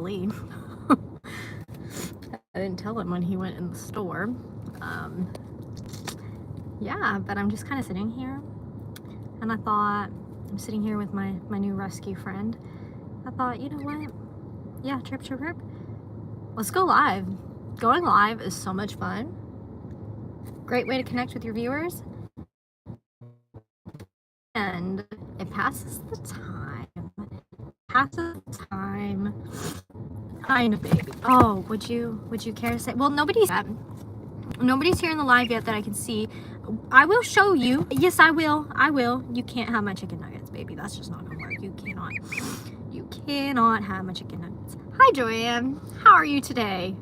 leave. I didn't tell him when he went in the store. Yeah, but I'm just kind of sitting here, and I thought, I'm sitting here with my new rescue friend. I thought, you know what? Yeah, trip. Let's go live. Going live is so much fun. Great way to connect with your viewers. And it passes the time. Kind of, baby. Oh, would you care to say? Well, nobody's here in the live yet that I can see. I will show you. Yes, I will. You can't have my chicken nuggets, baby. That's just not gonna work. You cannot have my chicken nuggets. Hi, Joanne. How are you today?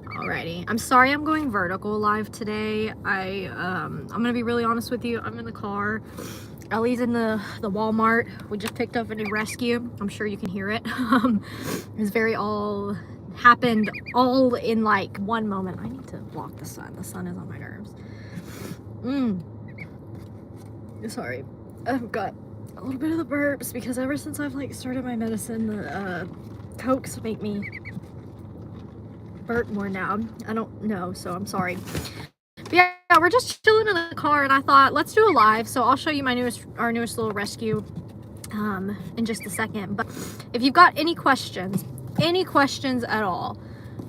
Alrighty. I'm sorry I'm going vertical live today. I'm gonna be really honest with you. I'm in the car. Ellie's in the Walmart. We just picked up a new rescue. I'm sure you can hear it. It's all happened all in like one moment. I need to block the sun. The sun is on my nerves. Sorry. I've got a little bit of the burps because ever since I've like started my medicine, the Cokes make me burp more now. I don't know, so I'm sorry. But yeah, we're just chilling in the car, and I thought, let's do a live. So I'll show you our newest little rescue in just a second. But if you've got any questions at all,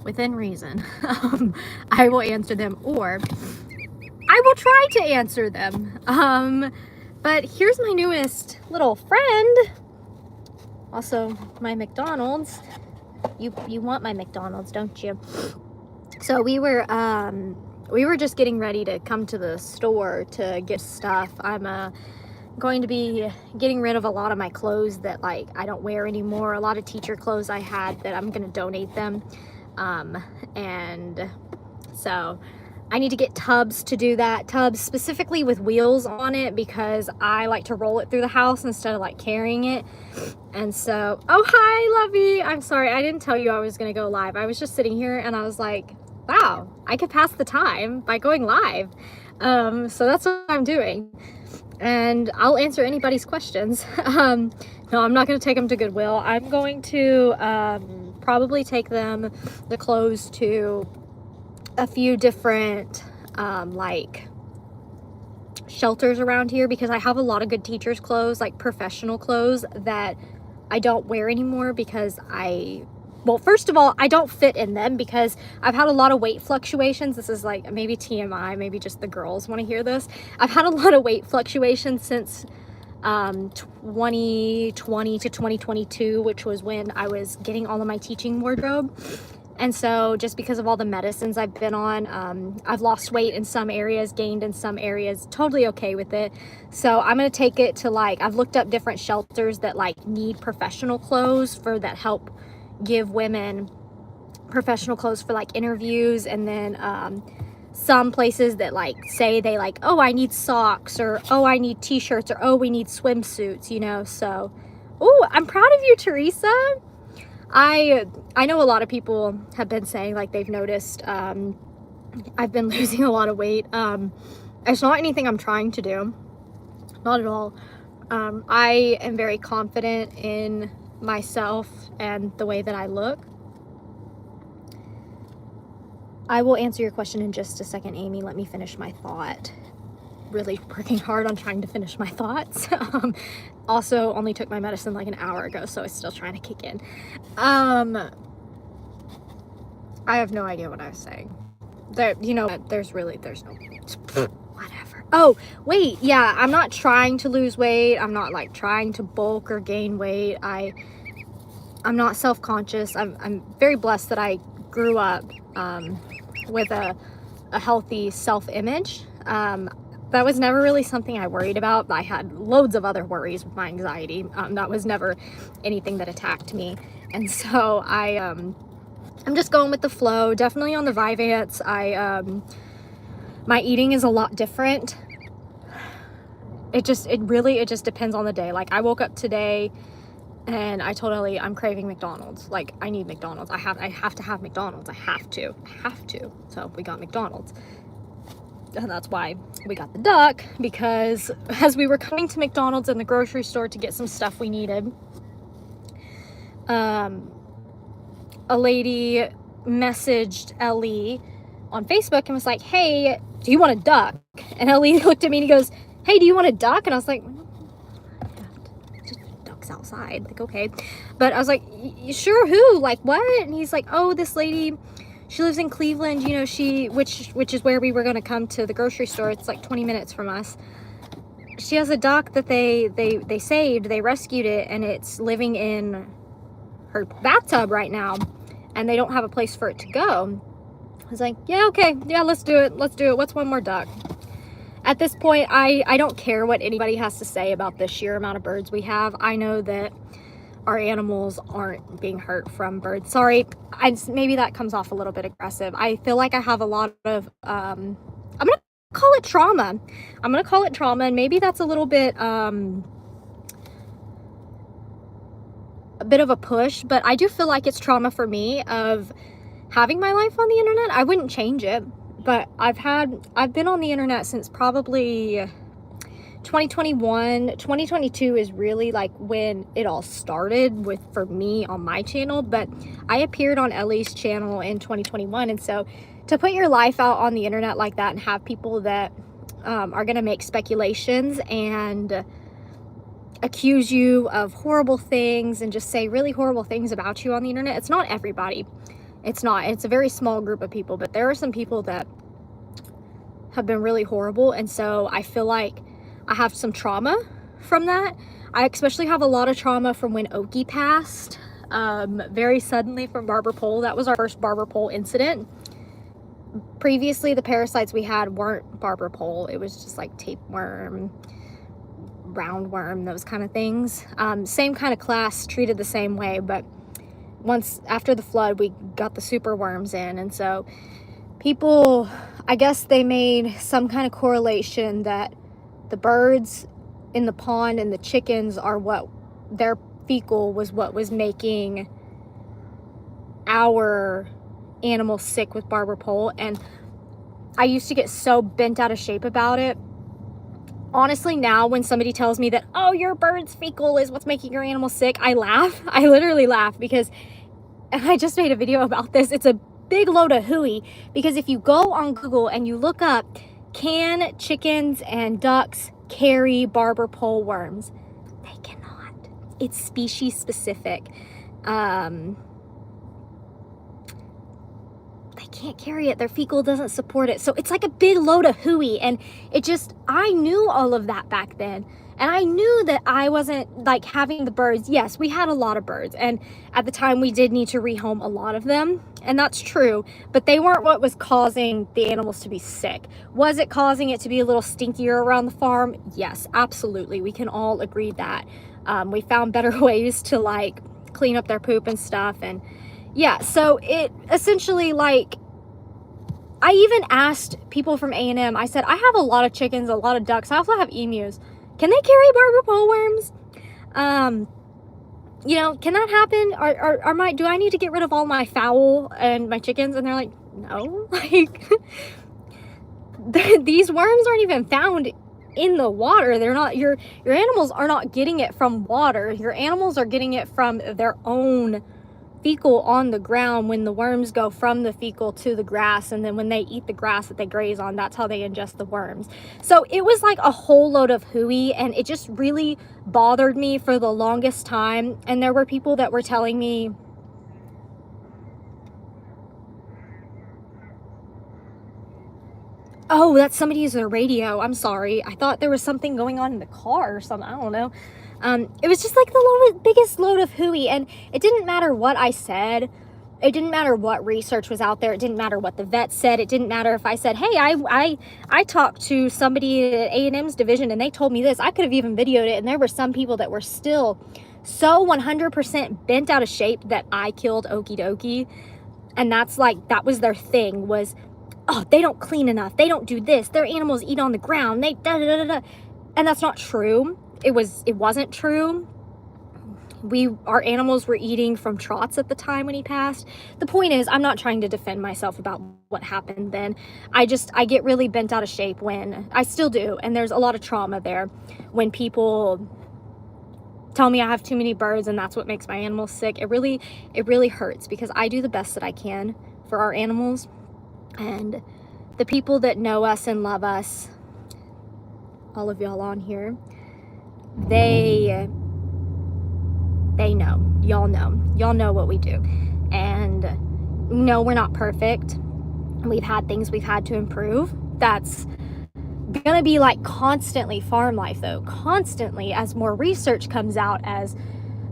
within reason, I will answer them, or I will try to answer them. But here's my newest little friend. Also, my McDonald's. You want my McDonald's, don't you? So we were just getting ready to come to the store to get stuff. I'm going to be getting rid of a lot of my clothes that like I don't wear anymore. A lot of teacher clothes I had that I'm gonna donate them. And so I need to get tubs to do that. Tubs specifically with wheels on it because I like to roll it through the house instead of like carrying it. And so, oh, hi, Lovey. I'm sorry, I didn't tell you I was gonna go live. I was just sitting here and I was like, wow, I could pass the time by going live. So that's what I'm doing. And I'll answer anybody's questions. No, I'm not gonna take them to Goodwill. I'm going to probably take the clothes to a few different like shelters around here because I have a lot of good teachers clothes, like professional clothes that I don't wear anymore because well, first of all, I don't fit in them because I've had a lot of weight fluctuations. This is like maybe TMI, maybe just the girls want to hear this. I've had a lot of weight fluctuations since 2020 to 2022, which was when I was getting all of my teaching wardrobe. And so just because of all the medicines I've been on, I've lost weight in some areas, gained in some areas, totally okay with it. So I'm going to take it to like, I've looked up different shelters that like need professional clothes that help give women professional clothes for like interviews. And then some places that like say they like, oh, I need socks, or oh, I need t-shirts, or oh, we need swimsuits, you know. So, oh, I'm proud of you, Teresa. I know a lot of people have been saying like they've noticed I've been losing a lot of weight. It's not anything I'm trying to do, not at all. I am very confident in myself and the way that I look. I will answer your question in just a second, Amy. Let me finish my thought. Really working hard on trying to finish my thoughts. Also only took my medicine like an hour ago, so it's still trying to kick in. I have no idea what I was saying. There's no whatever. Oh, wait, yeah, I'm not trying to lose weight. I'm not like trying to bulk or gain weight. I'm not self-conscious. I'm very blessed that I grew up with a healthy self-image. That was never really something I worried about. I had loads of other worries with my anxiety. That was never anything that attacked me. And so I'm just going with the flow. Definitely on the Vyvanse. My eating is a lot different. It just depends on the day. Like I woke up today and I told Ellie I'm craving McDonald's. Like I need McDonald's. I have to have McDonald's. I have to. So we got McDonald's. And that's why we got the duck, because as we were coming to McDonald's in the grocery store to get some stuff we needed, a lady messaged Ellie on Facebook and was like, hey, do you want a duck? And Ellie looked at me and he goes, hey, do you want a duck? And I was like, just ducks outside. Like, okay. But I was like, sure, who? Like, what? And he's like, oh, this lady, she lives in Cleveland, you know, which is where we were going to come to the grocery store. It's like 20 minutes from us. She has a duck that they saved, they rescued it, and it's living in her bathtub right now, and they don't have a place for it to go. I was like, yeah, okay, yeah, let's do it. What's one more duck? At this point, I don't care what anybody has to say about the sheer amount of birds we have. I know that our animals aren't being hurt from birds. Sorry, maybe that comes off a little bit aggressive. I feel like I have a lot of, I'm gonna call it trauma. And maybe that's a little bit, a bit of a push, but I do feel like it's trauma for me of having my life on the internet. I wouldn't change it, but I've been on the internet since probably 2021. 2022 is really like when it all started for me on my channel, but I appeared on Ellie's channel in 2021. And so to put your life out on the internet like that and have people that are going to make speculations and accuse you of horrible things and just say really horrible things about you on the internet, it's not everybody. It's a very small group of people, but there are some people that have been really horrible. And so I feel like I have some trauma from that. I especially have a lot of trauma from when Oki passed very suddenly from barber pole. That was our first barber pole incident. Previously, the parasites we had weren't barber pole. It was just like tapeworm, roundworm, those kind of things. Same kind of class, treated the same way, but once after the flood, we got the super worms in. And so people, I guess they made some kind of correlation that the birds in the pond and the chickens are what their fecal was what was making our animals sick with barber pole. And I used to get so bent out of shape about it. Honestly, now when somebody tells me that, oh, your bird's fecal is what's making your animal sick, I laugh. I literally laugh because, and I just made a video about this, it's a big load of hooey, because if you go on Google and you look up, can chickens and ducks carry barber pole worms? They cannot. It's species specific. They can't carry it. Their fecal doesn't support it. So it's like a big load of hooey. And it just, I knew all of that back then. And I knew that I wasn't like having the birds. Yes, we had a lot of birds. And at the time we did need to rehome a lot of them. And that's true. But they weren't what was causing the animals to be sick. Was it causing it to be a little stinkier around the farm? Yes, absolutely. We can all agree that. We found better ways to like clean up their poop and stuff. And yeah, so it essentially, like, I even asked people from A&M, I said, I have a lot of chickens, a lot of ducks. I also have emus. Can they carry barber pole worms? You know, can that happen? Do I need to get rid of all my fowl and my chickens? And they're like, no. Like, these worms aren't even found in the water. They're not, your animals are not getting it from water. Your animals are getting it from their own fecal on the ground when the worms go from the fecal to the grass, and then when they eat the grass that they graze on, that's how they ingest the worms. So it was like a whole load of hooey, and it just really bothered me for the longest time. And there were people that were telling me, oh, that's somebody using a radio. I'm sorry. I thought there was something going on in the car or something. I don't know. It was just like the biggest load of hooey, and it didn't matter what I said. It didn't matter what research was out there. It didn't matter what the vet said. It didn't matter if I said, hey, I talked to somebody at A&M's division and they told me this. I could have even videoed it, and there were some people that were still so 100% bent out of shape that I killed Okie dokie. And that's like, that was their thing, was, oh, they don't clean enough. They don't do this. Their animals eat on the ground. They da da da da. And that's not true. It wasn't true. Our animals were eating from trots at the time when he passed. The point is, I'm not trying to defend myself about what happened then. I get really bent out of shape when, I still do, and there's a lot of trauma there when people tell me I have too many birds and that's what makes my animals sick. It really hurts, because I do the best that I can for our animals. And the people that know us and love us, all of y'all on here, they know. Y'all know what we do. And no, we're not perfect. We've had things we've had to improve. That's gonna be like constantly farm life, though, constantly, as more research comes out, as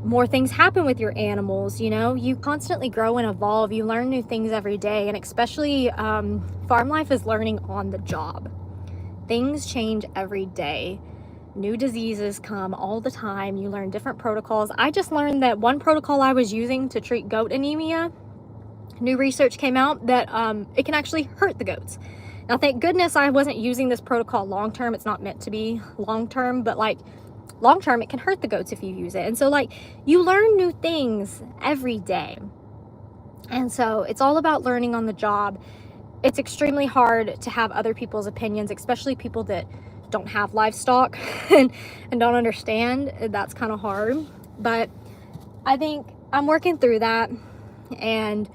more things happen with your animals. You know, you constantly grow and evolve. You learn new things every day, and especially farm life is learning on the job. Things change every day. New diseases come all the time. You learn different protocols. I just learned that one protocol I was using to treat goat anemia, new research came out that it can actually hurt the goats. Now, thank goodness I wasn't using this protocol long term. It's not meant to be long term, but like long term, it can hurt the goats if you use it. And so like you learn new things every day. And so it's all about learning on the job. It's extremely hard to have other people's opinions, especially people that don't have livestock and don't understand. That's kind of hard. But I think I'm working through that, and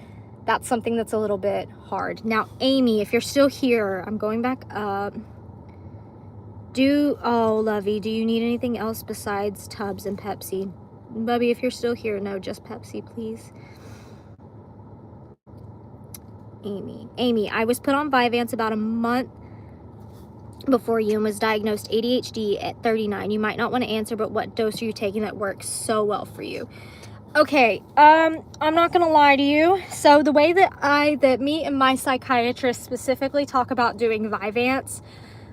that's something that's a little bit hard. Now, Amy, if you're still here, I'm going back up. Oh, Lovey, do you need anything else besides tubs and Pepsi? Bubby, if you're still here, no, just Pepsi, please. Amy, I was put on Vyvanse about a month before you and was diagnosed ADHD at 39. You might not want to answer, but what dose are you taking that works so well for you? Okay, I'm not gonna lie to you. So the way that me and my psychiatrist specifically talk about doing Vyvanse,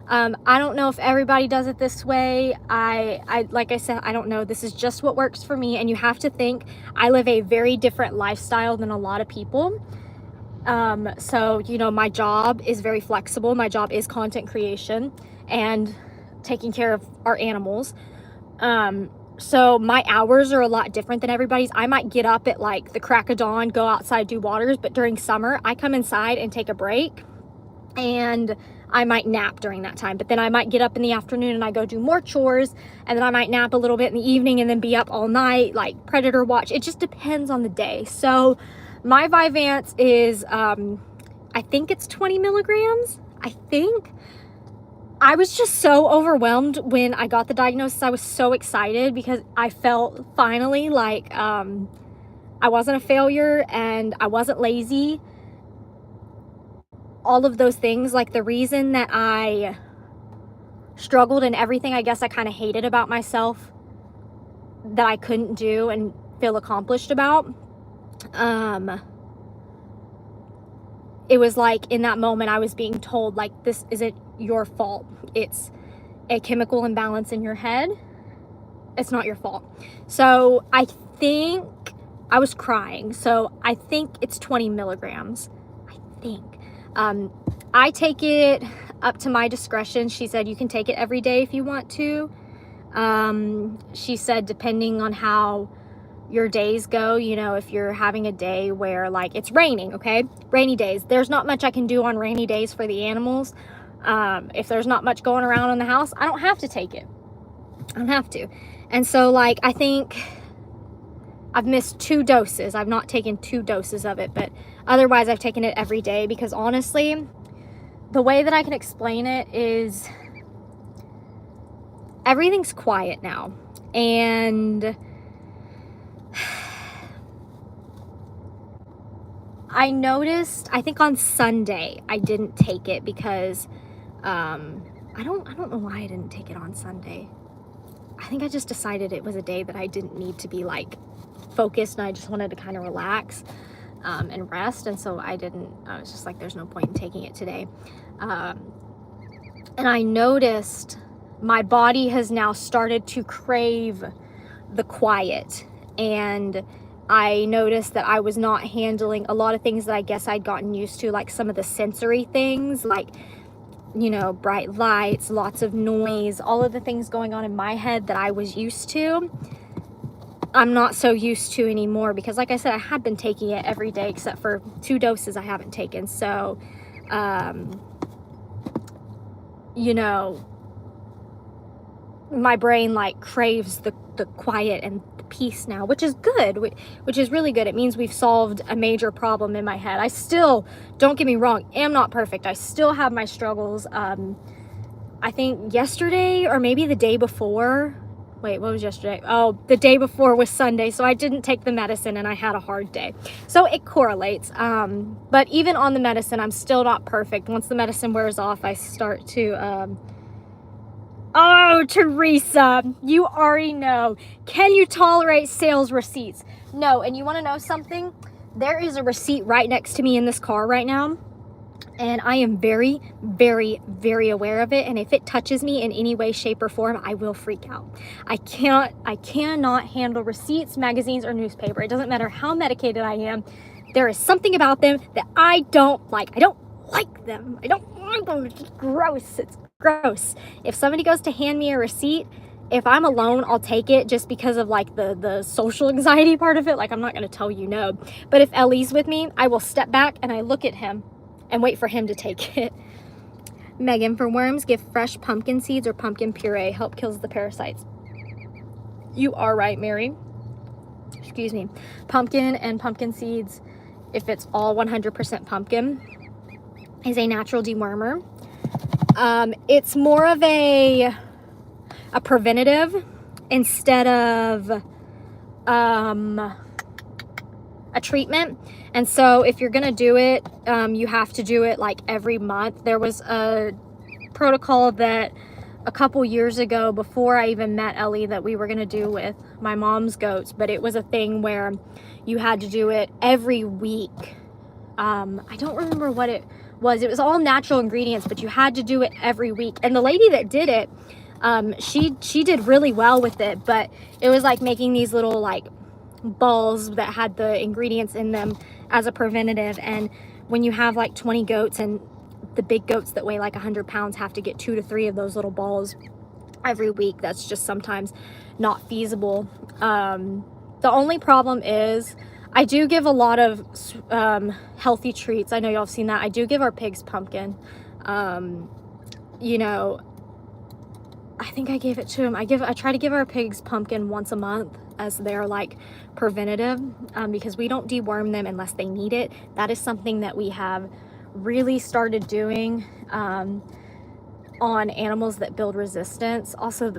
I don't know if everybody does it this way. I like I said, I don't know. This is just what works for me. And you have to think, I live a very different lifestyle than a lot of people. So, you know, my job is very flexible. My job is content creation and taking care of our animals. So my hours are a lot different than everybody's. I might get up at like the crack of dawn, go outside, do waters, but during summer, I come inside and take a break, and I might nap during that time. But then I might get up in the afternoon and I go do more chores, and then I might nap a little bit in the evening and then be up all night, like predator watch. It just depends on the day. So my Vyvanse is, I think it's 20 milligrams, I think. I was just so overwhelmed when I got the diagnosis. I was so excited because I felt finally like I wasn't a failure and I wasn't lazy. All of those things, like the reason that I struggled in everything I guess I kind of hated about myself that I couldn't do and feel accomplished about. It was like in that moment I was being told, like, this isn't your fault. It's a chemical imbalance in your head. It's not your fault. So I think I was crying. So I think it's 20 milligrams. I think. I take it up to my discretion. She said you can take it every day if you want to. She said depending on how your days go, you know, if you're having a day where like it's raining, okay, rainy days, there's not much I can do on rainy days for the animals. If there's not much going around in the house, I don't have to take it. I don't have to. And so like I think I've missed 2 doses. I've not taken 2 doses of it, but otherwise I've taken it every day, because honestly, the way that I can explain it is everything's quiet now. And I noticed, I think on Sunday I didn't take it because I don't know why I didn't take it on Sunday. I think I just decided it was a day that I didn't need to be like focused, and I just wanted to kind of relax and rest. And so I was just like, there's no point in taking it today. And I noticed my body has now started to crave the quiet, and I noticed that I was not handling a lot of things that I guess I'd gotten used to, like some of the sensory things, like, you know, bright lights, lots of noise, all of the things going on in my head that I was used to. I'm not so used to anymore, because like I said, I had been taking it every day except for 2 doses I haven't taken. So, you know, my brain like craves the the quiet and the peace now, which is good, which is really good. It means we've solved a major problem in my head. I still, don't get me wrong, am not perfect. I still have my struggles. I think yesterday or maybe the day before, wait, what was yesterday? Oh, the day before was Sunday, so I didn't take the medicine and I had a hard day. So it correlates. But even on the medicine, I'm still not perfect. Once the medicine wears off, I start to, oh, Teresa, you already know. Can you tolerate sales receipts? No, and you wanna know something? There is a receipt right next to me in this car right now. And I am very, very, very aware of it. And if it touches me in any way, shape, or form, I will freak out. I cannot handle receipts, magazines, or newspaper. It doesn't matter how medicated I am. There is something about them that I don't like. I don't like them. I don't like them. It's just gross. It's gross. If somebody goes to hand me a receipt, if I'm alone, I'll take it just because of like the social anxiety part of it. Like, I'm not going to tell you no. But if Ellie's with me, I will step back and I look at him and wait for him to take it. Megan, for worms, give fresh pumpkin seeds or pumpkin puree. Help kills the parasites. You are right, Mary. Excuse me. Pumpkin and pumpkin seeds, if it's all 100% pumpkin, is a natural dewormer. It's more of a preventative instead of a treatment. And so if you're gonna do it, you have to do it like every month. There was a protocol that a couple years ago, before I even met Ellie, that we were gonna do with my mom's goats, but it was a thing where you had to do it every week. I don't remember what it was. It was all natural ingredients, but you had to do it every week. And the lady that did it, she did really well with it, but it was like making these little like balls that had the ingredients in them as a preventative. And when you have like 20 goats, and the big goats that weigh like 100 pounds have to get 2 to 3 of those little balls every week, that's just sometimes not feasible. The only problem is I do give a lot of healthy treats. I know y'all have seen that. I do give our pigs pumpkin. You know, I think I gave it to him. I try to give our pigs pumpkin once a month as their like preventative, because we don't deworm them unless they need it. That is something that we have really started doing on animals that build resistance. Also,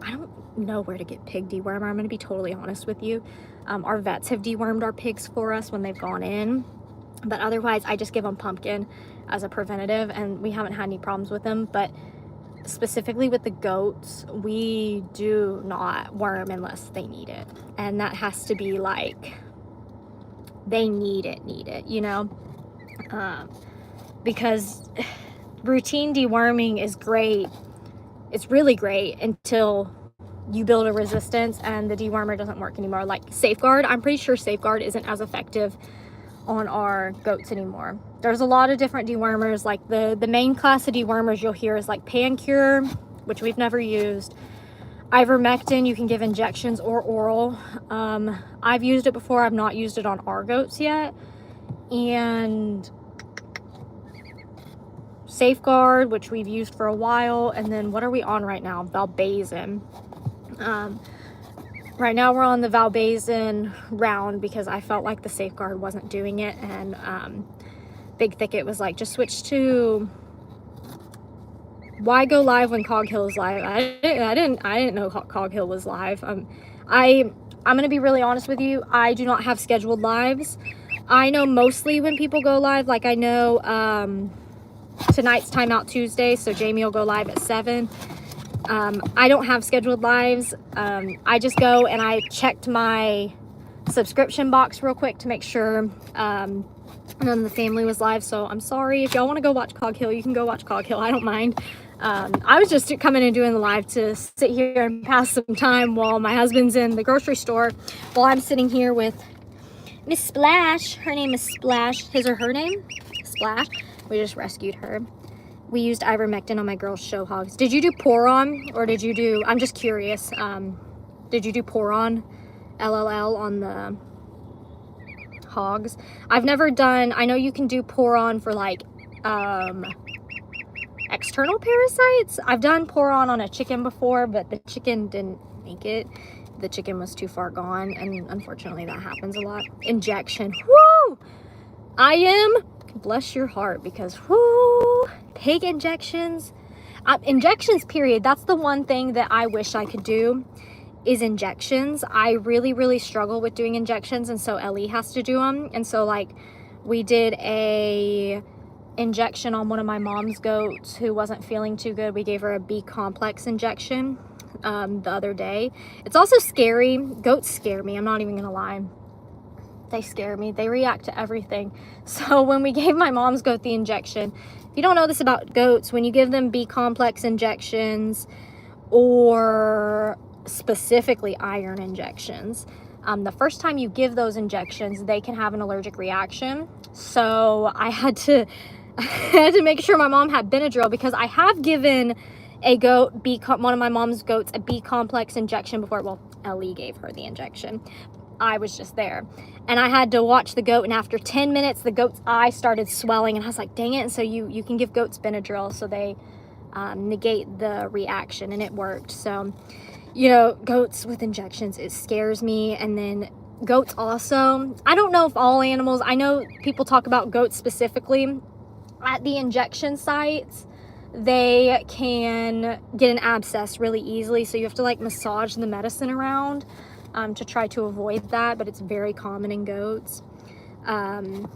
I don't know where to get pig dewormer. I'm going to be totally honest with you. Our vets have dewormed our pigs for us when they've gone in, but otherwise I just give them pumpkin as a preventative, and we haven't had any problems with them. But specifically with the goats, we do not worm unless they need it, and that has to be like they need it, you know, because routine deworming is great. It's really great until you build a resistance and the dewormer doesn't work anymore. Like Safeguard, I'm pretty sure Safeguard isn't as effective on our goats anymore. There's a lot of different dewormers. Like the main class of dewormers you'll hear is like Pancure, which we've never used. Ivermectin, you can give injections or oral. I've used it before. I've not used it on our goats yet. And Safeguard, which we've used for a while. And then what are we on right now? Valbazen. Right now we're on the Valbazen round because I felt like the Safeguard wasn't doing it, and Big Thicket was like, just switch to, why go live when Cog Hill is live? I didn't know Cog Hill was live. I'm gonna be really honest with you. I do not have scheduled lives. I know mostly when people go live. Like I know tonight's Timeout Tuesday, so Jamie will go live at 7. I don't have scheduled lives. I just go and I checked my subscription box real quick to make sure none of the family was live. So I'm sorry. If y'all want to go watch Cog Hill, you can go watch Cog Hill. I don't mind. I was just coming and doing the live to sit here and pass some time while my husband's in the grocery store, while I'm sitting here with Miss Splash. Her name is Splash. His or her name? Splash. We just rescued her. We used ivermectin on my girls' show hogs. Did you do Poron, or did you do, I'm just curious, did you do Poron, LLL, on the hogs? I've never done, I know you can do Poron for like external parasites. I've done Poron on a chicken before, but the chicken didn't make it. the chicken was too far gone, and unfortunately that happens a lot. Injection, whoo! I am, bless your heart, because whoo, pig injections, injections period, that's the one thing that I wish I could do, is injections. I really struggle with doing injections, and so Ellie has to do them. And so like we did a injection on one of my mom's goats who wasn't feeling too good. We gave her a B complex injection the other day. It's also scary. Goats scare me, I'm not even gonna lie. They scare me. They react to everything. So when we gave my mom's goat the injection, if you don't know this about goats, when you give them B complex injections or specifically iron injections, the first time you give those injections, they can have an allergic reaction. So I had to make sure my mom had Benadryl, because I have given a goat one of my mom's goats a B complex injection before. Well, Ellie gave her the injection. I was just there, and I had to watch the goat, and after 10 minutes the goat's eye started swelling, and I was like, dang it. And so you can give goats Benadryl so they negate the reaction, and it worked. So, you know, goats with injections, it scares me. And then goats also, I don't know if all animals, I know people talk about goats specifically at the injection sites, they can get an abscess really easily, so you have to like massage the medicine around to try to avoid that, but it's very common in goats. And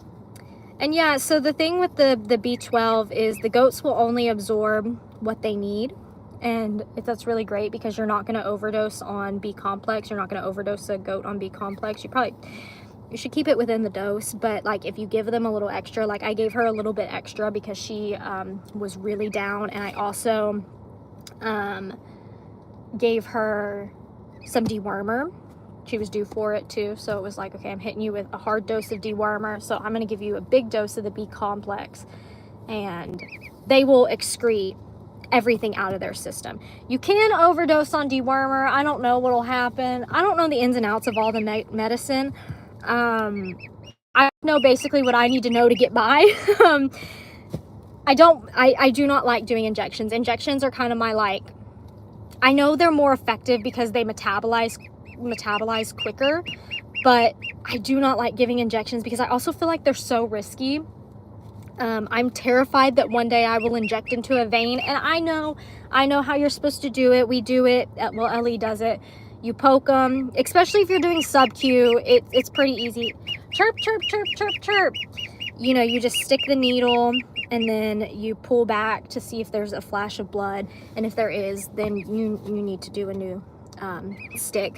yeah, so the thing with the B12 is the goats will only absorb what they need, and that's really great, because you're not going to overdose on B complex. You're not going to overdose a goat on B complex. You should keep it within the dose, but like if you give them a little extra, like I gave her a little bit extra because she was really down, and I also gave her some dewormer. She was due for it too, so it was like, okay, I'm hitting you with a hard dose of dewormer, so I'm going to give you a big dose of the B complex, and they will excrete everything out of their system. You can overdose on dewormer. I don't know what'll happen. I don't know the ins and outs of all the medicine. I know basically what I need to know to get by. I do not like doing injections. Injections are kind of my, like, I know they're more effective because they metabolize quicker, but I do not like giving injections because I also feel like they're so risky. I'm terrified that one day I will inject into a vein, and I know how you're supposed to do it. We do it, well, Ellie does it. You poke them, especially if you're doing sub-Q, it's pretty easy. Chirp, chirp, chirp, chirp, chirp. You know, you just stick the needle, and then you pull back to see if there's a flash of blood, and if there is, then you need to do a new stick.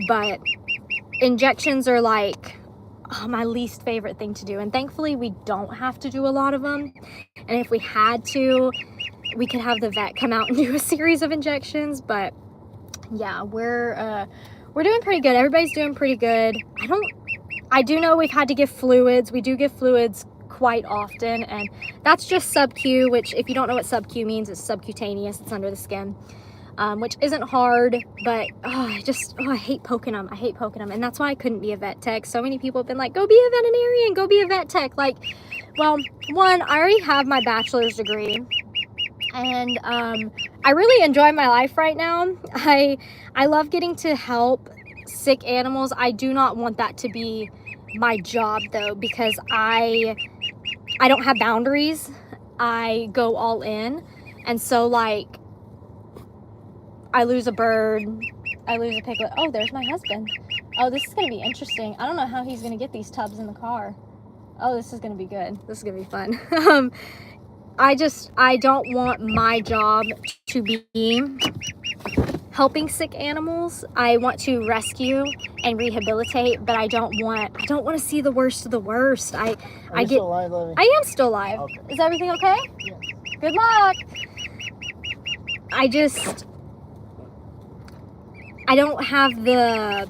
But injections are like my least favorite thing to do, and thankfully we don't have to do a lot of them. And if we had to, we could have the vet come out and do a series of injections. But yeah, we're doing pretty good. Everybody's doing pretty good. I do know we've had to give fluids. We do give fluids quite often, and that's just sub-Q, which if you don't know what sub-Q means, it's subcutaneous, it's under the skin, which isn't hard, but I hate poking them. I hate poking them, and that's why I couldn't be a vet tech. So many people have been like, go be a veterinarian, go be a vet tech. Like, well, one, I already have my bachelor's degree, and I really enjoy my life right now. I love getting to help sick animals. I do not want that to be my job though, because I don't have boundaries. I go all in, and so like I lose a bird, I lose a piglet. Oh, there's my husband. Oh, this is gonna be interesting. I don't know how he's gonna get these tubs in the car. Oh, this is gonna be good. This is gonna be fun. I don't want my job to be helping sick animals. I want to rescue and rehabilitate, but I don't want to see the worst of the worst. Are you still alive, Lily? I am still alive. Okay. Is everything okay? Yeah. Good luck. I don't have the,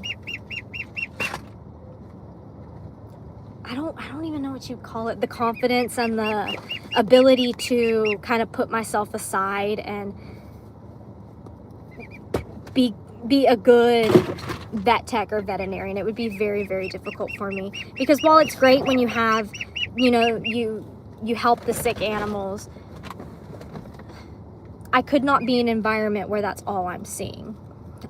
I don't even know what you call it, the confidence and the ability to kind of put myself aside and be a good vet tech or veterinarian. It would be very, very difficult for me, because while it's great when you have, you know, you help the sick animals, I could not be in an environment where that's all I'm seeing.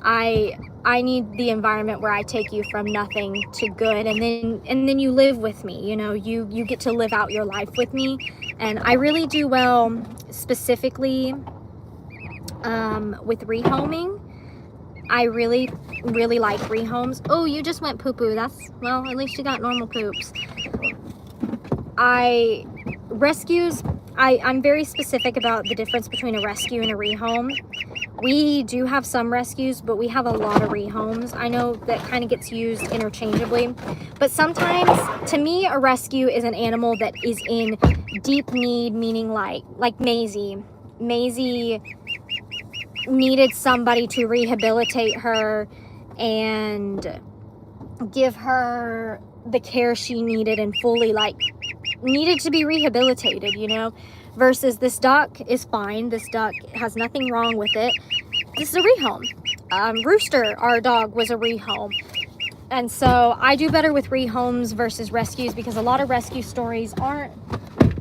I need the environment where I take you from nothing to good, and then you live with me. You know, you get to live out your life with me, and I really do well specifically with rehoming. I really like rehomes. Oh, you just went poo poo. That's, well, at least you got normal poops. I'm very specific about the difference between a rescue and a rehome. We do have some rescues, but we have a lot of rehomes. I know that kind of gets used interchangeably, but sometimes, to me, a rescue is an animal that is in deep need, meaning like Maisie. Maisie needed somebody to rehabilitate her and give her the care she needed and fully needed to be rehabilitated, you know, versus this duck is fine. This duck has nothing wrong with it. This is a rehome. Rooster, our dog, was a rehome. And so I do better with rehomes versus rescues because a lot of rescue stories aren't.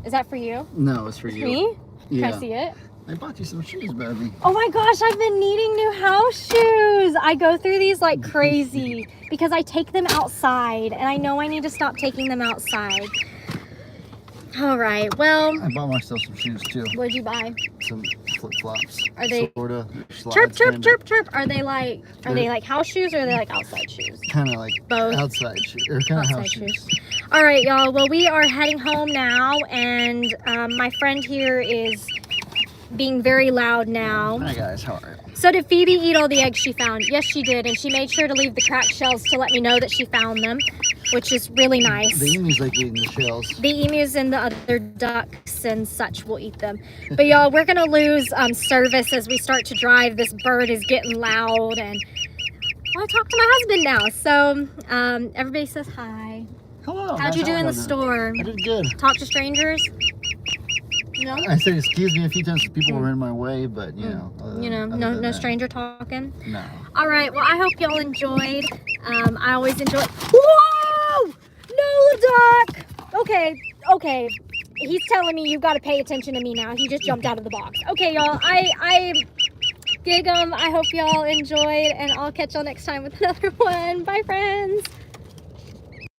Is that for you? No, it's for you. Me? Yeah. Can I see it? I bought you some shoes, baby. Oh my gosh, I've been needing new house shoes. I go through these like crazy because I take them outside and I know I need to stop taking them outside. All right, well. I bought myself some shoes too. What'd you buy? Some flip-flops. Are they sorta chirp, chirp, kinda. chirp, chirp? Are they like house shoes or are they like outside shoes? Kind of like both. Outside shoes. Or kind of Outside house shoes. All right, y'all. Well, we are heading home now, and my friend here is being very loud now. Hi guys, how are you? So did Phoebe eat all the eggs she found? Yes, she did, and she made sure to leave the cracked shells to let me know that she found them, which is really nice. The emus like eating the shells. The emus and the other ducks and such will eat them. But y'all, we're gonna lose service as we start to drive. This bird is getting loud, and I want to talk to my husband now. So everybody says hi. Hello. How'd you do in the store? I did good. Talk to strangers? No? I said excuse me a few times because people were in my way, but you know. No stranger talking? No. All right, well, I hope y'all enjoyed. I always enjoy. Whoa! No, duck! Okay. He's telling me you've got to pay attention to me now. He just jumped out of the box. Okay, y'all, I gig 'em. I hope y'all enjoyed, and I'll catch y'all next time with another one. Bye, friends.